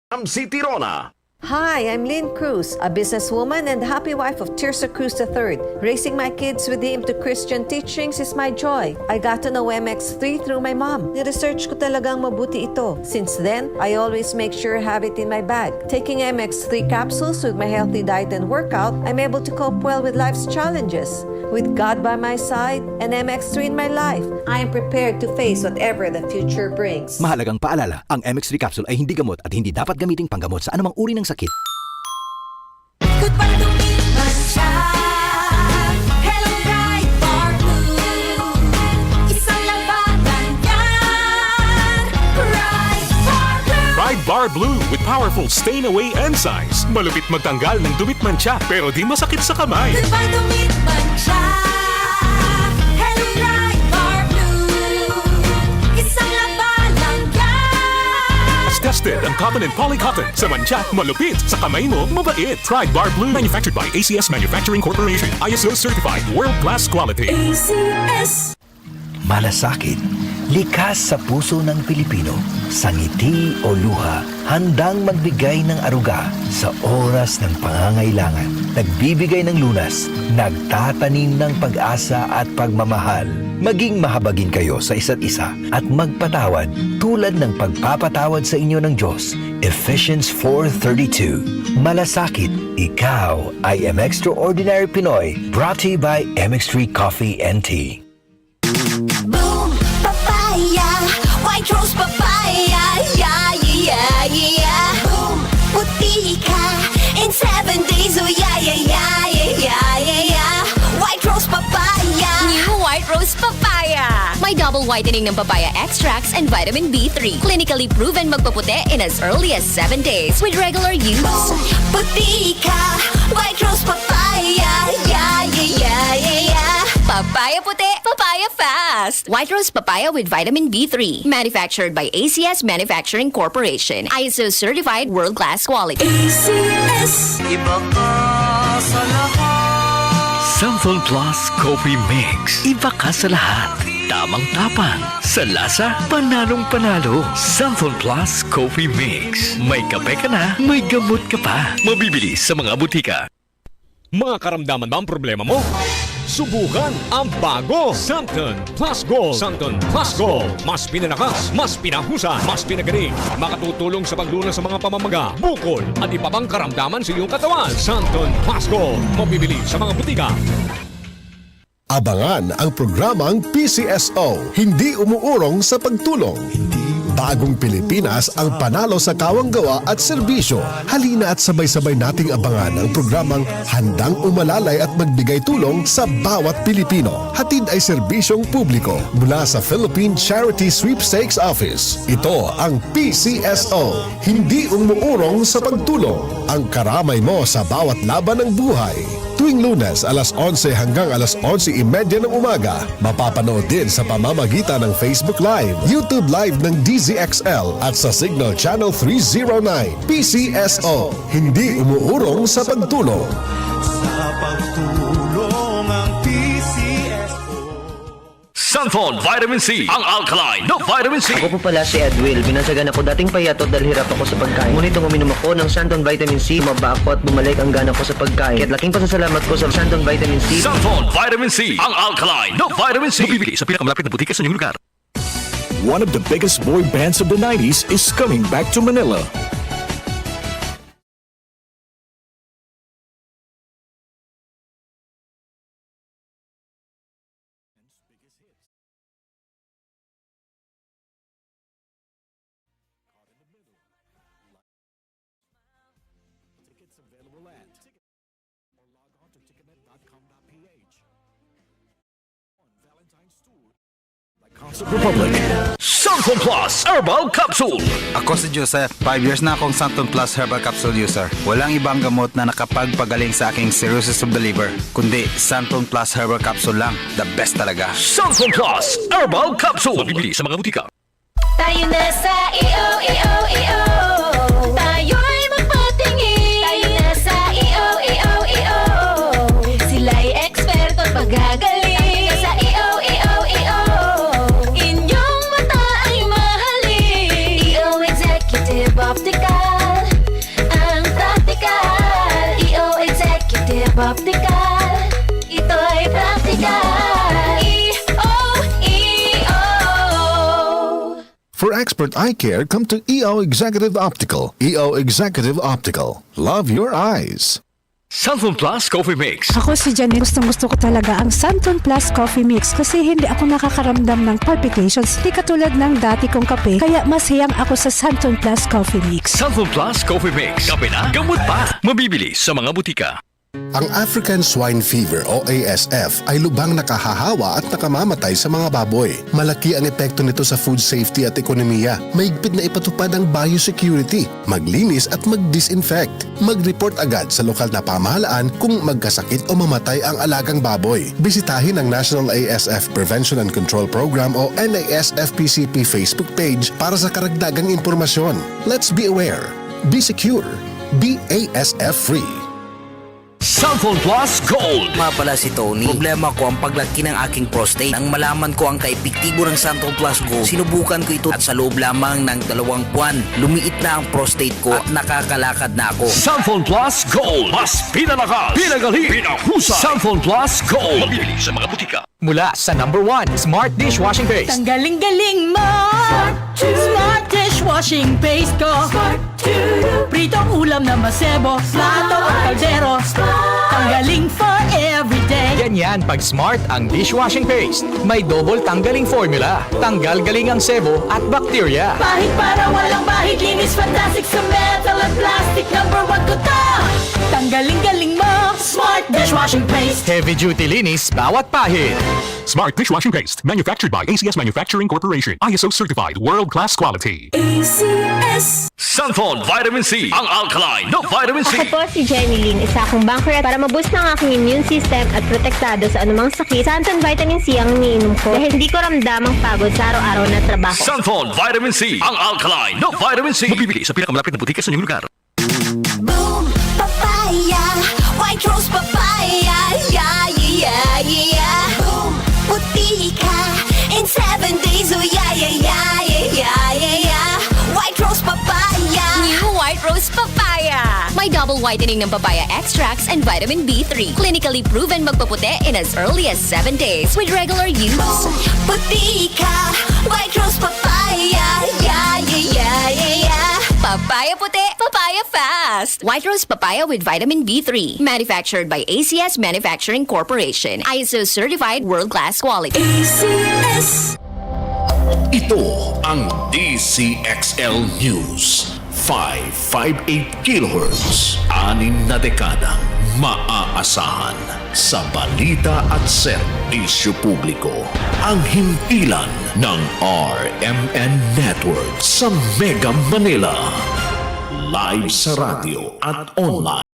City Rona. Hi, I'm Lynn Cruz, a businesswoman and happy wife of Tirsa Cruz III. Raising my kids with the aim to Christian teachings is my joy. I got to know MX3 through my mom. Ni-research ko talagang mabuti ito. Since then, I always make sure I have it in my bag. Taking MX3 capsules with my healthy diet and workout, I'm able to cope well with life's challenges. With God by my side and MX3 in my life, I am prepared to face whatever the future brings. Mahalagang paalala, ang MX3 capsule ay hindi gamot at hindi dapat gamiting panggamot sa anumang uri ng sakit. Good pa lumipas siya. Hello, Pride Bar Blue. Isang labanan yan. Pride Bar Blue. Pride Bar Blue with powerful stain-away enzymes. Malupit magtanggal ng dumit mancha pero di masakit sa kamay. Good pa lumipas siya. Hello, Pride Bar Blue. Isang labanan yan. As tested ang cotton and polycotton. Sa mancha, malupit. Sa kamay mo, mabait. Pride Bar Blue manufactured by ACS Manufacturing Corporation. ISO certified world-class quality. ACS. Malasakit, likas sa puso ng Pilipino, sa ngiti o luha, handang magbigay ng aruga sa oras ng pangangailangan. Nagbibigay ng lunas, nagtatanim ng pag-asa at pagmamahal. Maging mahabagin kayo sa isa't isa at magpatawad tulad ng pagpapatawad sa inyo ng Diyos. Ephesians 4:32. Malasakit, ikaw ay Extraordinary Pinoy, brought to you by MX3 Coffee and Tea. Boom, papaya, white rose papaya, yeah, yeah, yeah. Boom, puti ka in 7 days, oh yeah, yeah, yeah, yeah, yeah, yeah. White rose papaya. New White Rose Papaya. May double whitening ng papaya extracts and vitamin B3. Clinically proven magpaputi in as early as 7 days with regular use. Boom, puti ka, white rose papaya, yeah, yeah, yeah, yeah, yeah. Papaya puti, papaya fast. White Rose Papaya with vitamin B3. Manufactured by ACS Manufacturing Corporation. ISO certified world-class quality. ACS. Samphon Plus Coffee Mix. Iba ka sa lahat. Tamang tapang. Sa lasa, panalong-panalo. Samphon Plus Coffee Mix. May kape ka na, may gamot ka pa. Mabibili sa mga butika. Mga karamdaman ba ang problema mo? Subukan ang bago Santon Plus Gold. Santon Plus Gold. Mas pinalakas, mas pinahusan, mas pinagaling. Makatutulong sa paglunas sa mga pamamaga, bukol at iba pang karamdaman sa iyong katawan. Santon Plus Gold. Mabibili sa mga butika. Abangan ang programang PCSO, hindi umuurong sa pagtulong. Bagong Pilipinas ang panalo sa kawanggawa at serbisyo. Halina at sabay-sabay nating abangan ang programang handang umalalay at magbigay tulong sa bawat Pilipino. Hatid ay serbisyong publiko mula sa Philippine Charity Sweepstakes Office. Ito ang PCSO, hindi umuurong sa pagtulong. Ang karamay mo sa bawat laban ng buhay. Tuwing Lunes, alas 11 hanggang alas 11:30 ng umaga. Mapapanood din sa pamamagitan ng Facebook Live, YouTube Live ng DZXL at sa Signal Channel 309. PCSO, hindi umuurong sa pagtulong. Sa pagtulong ang PCSO. Samphon Vitamin C. Ang alkaline na Vitamin C. Ako po pala si Edwil. Binansagan ako dating payatot dahil hirap ako sa pagkain. Ngunit nung uminom ako ng Santon Vitamin C, maba ako at bumalik ang gana ko sa pagkain. Kaya't laking pasasalamat ko sa Santon Vitamin C. Samphon Vitamin C. Ang alkaline na Vitamin C. Mabibili sa pinakamalapit na butika sa inyong lugar. One of the biggest boy bands of the 90s is coming back to Manila. Republic. Samphon Plus Herbal Capsule. Ako si Joseph. 5 years na akong Santon Plus Herbal Capsule user. Walang ibang gamot na nakapagpagaling sa aking cirrhosis of the liver, kundi Santon Plus Herbal Capsule lang. The best talaga. Samphon Plus Herbal Capsule. Mabibili sa mga butika. Tayo na sa EO. Tayo'y magpatingin. Tayo na sa EO. Sila'y eksperto at magagaling. Sa EO. Inyong mata ay mahalin. EO Executive Optical. Optical, ito'y practical. EO. For expert eye care, come to EO Executive Optical. EO Executive Optical. Love your eyes. Santon Plus Coffee Mix. Ako si Janet. Gustong-gusto ko talaga ang Santon Plus Coffee Mix kasi hindi ako nakakaramdam ng palpitations. Hindi katulad ng dati kong kape, kaya mas hiyang ako sa Santon Plus Coffee Mix. Santon Plus Coffee Mix. Kape na, gamot pa. Mabibili sa mga butika. Ang African Swine Fever o ASF ay lubhang nakahahawa at nakamamatay sa mga baboy. Malaki ang epekto nito sa food safety at ekonomiya. Mahigpit na ipatupad ang biosecurity, maglinis at mag-disinfect. Mag-report agad sa lokal na pamahalaan kung magkasakit o mamatay ang alagang baboy. Bisitahin ang National ASF Prevention and Control Program o NASFPCP Facebook page para sa karagdagang impormasyon. Let's be aware, be secure, be ASF free. Santon Plus Gold. Pala si Tony. Problema ko ang paglaki ng aking prostate. Nang malaman ko ang kaepektibo ng Santon Plus Gold, sinubukan ko ito at sa loob lamang ng 2 buwan, lumiit na ang prostate ko at nakakalakad na ako. Santon Plus Gold. Mas pinalakas, pinagaling, pinahusa. Santon Plus Gold. Mabibili sa mga butika. Mula sa #1 Smart Dishwashing Paste. Tanggaling-galing mo. Smart dishwashing paste ko. Pritong ulam na masebo, plato at kaldero. Tanggaling for everyday. Ganyan pag Smart ang dishwashing paste. May double tanggaling formula. Tanggal galing ang sebo at bakterya. Bahid para walang bahid, linis fantastic sa metal at plastic. #1 ko to. Tanggaling-galing mo. Smart dishwashing paste. Heavy duty linis bawat pahid. Smart Dishwashing Paste, manufactured by ACS Manufacturing Corporation. ISO certified, world-class quality. ACS. Santon Vitamin C. Ang alkaline ng Vitamin C. Ako po si Jenny Lynn, isa akong banker para maboost ng aking immune system at protektado sa anumang sakit. Santon Vitamin C ang iniinom ko dahil hindi ko ramdam ang pagod sa araw-araw na trabaho. Santon Vitamin C. Ang alkaline ng Vitamin C. Mabibili sa pinakamalapit na butika sa inyong lugar. Boom, papaya, white rose papaya, yeah, yeah, yeah. Boom, puti ka in 7 days, oh yeah, yeah, yeah, yeah, yeah, yeah. White rose papaya. New White Rose Papaya. May double whitening ng papaya extracts and vitamin B3. Clinically proven magpaputi in as early as 7 days with regular use. Boom, puti ka, white rose papaya, yeah, yeah, yeah, yeah, yeah. Papaya puti, papaya fast. White Rose Papaya with vitamin B3. Manufactured by ACS Manufacturing Corporation. ISO certified world-class quality. ACS. Ito ang DCXL News. 558 kHz. 6 na dekadang maaasahan sa balita at serbisyo publiko. Ang himpilan ng RMN Network sa Mega Manila. Live sa radyo at online.